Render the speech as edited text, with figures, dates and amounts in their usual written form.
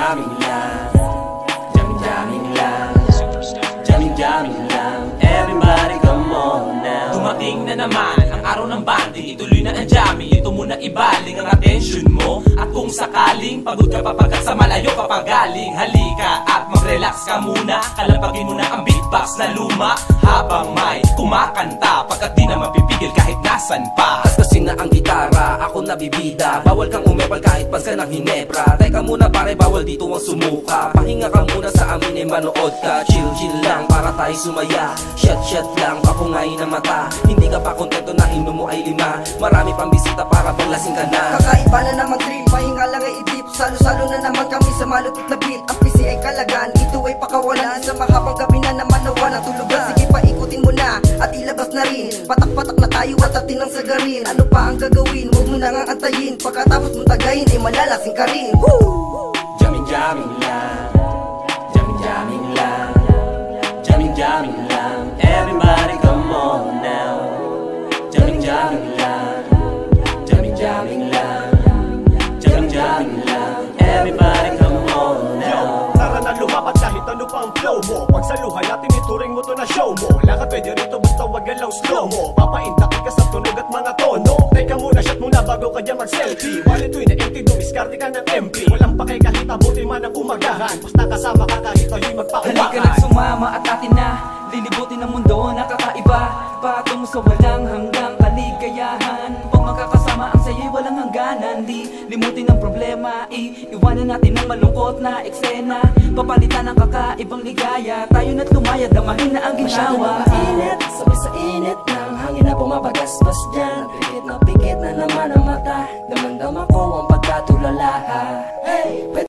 Jamming-jamming lang, jamming-jamming lang, jamming-jamming lang. Everybody come on now. Dumating na naman ang araw ng banding. Ituloy na ang jamming, ito muna ibaling ang attention mo. At kung sakaling pagod ka pa pagkat sa malayo ka pa galing, halika at mag-relax ka muna. Kalapagin mo na ang beatbox na luma habang may kumakanta, pagkat di na mapipigil kahit nasan pa. Kasi na ang gitara, ako nabibida. Bawal kang umepal kahit pas ka ng hinebra. Teka muna pare, bawal dito ang sumuka. Pahinga ka muna sa amin, manood ka. Chill lang para tayo sumaya. Shot lang, papungayin na mata. Hindi ka pa kontento na inom mo ay 5. Marami pang bisita para paglasing ka na. Kakaiba na naman trip, pahinga lang ay idip. Salo-salo na naman kami sa malupit na beat. Ang PC ay kalagan, ito ay pakawalan. Sa mahabang gabi na naman nawalang tulugan. Sige pa ikutin mo na at ilabas na rin. Patak-patak na tayo at atin ang sagarin. Ano pa ang gagawin? Huwag mo na nga antayin. Pagkatapos mong tagayin ay malalasing ka rin. Jamming-jamming lang, jamming-jamming lang, jamming-jamming lang. Everybody come on now. Jamming-jamming lang, jamming-jamming lang, jamming-jamming lang. Everybody come on now. Tara na lumapat kahit ano pa ang flow mo. Pag sa luha natin ituring mo to na show mo. Wala ka pwede rito basta wag lang slow mo. Papaintakin ka sa tunog at mga tono. Teka muna, shot muna bago ka dyan mag-selfie. Wallet na empty, dumiskarte ka ng MP. Walang pakay kahit abutin man ang umagahan. Basta kasama ka kahit ayo'y magpakuwakan. Halika na sumama at atin na lilibutin ang mundo na kakaiba. Patungo sa walang hanggang kaligayahan. Pag magkakasama ang saya'y walang hangganan. Di limutin ang problema, iwanan natin ang malungkot na eksena. Papalitan ang kakaibang ligaya. Tayo na't lumayad, damahin na ang ginawa. Masyado mainit, sabay sa init ng hangin na bumabagasbas dyan. Pikit na naman ang mata. Damang-dama ko ang pagkatulad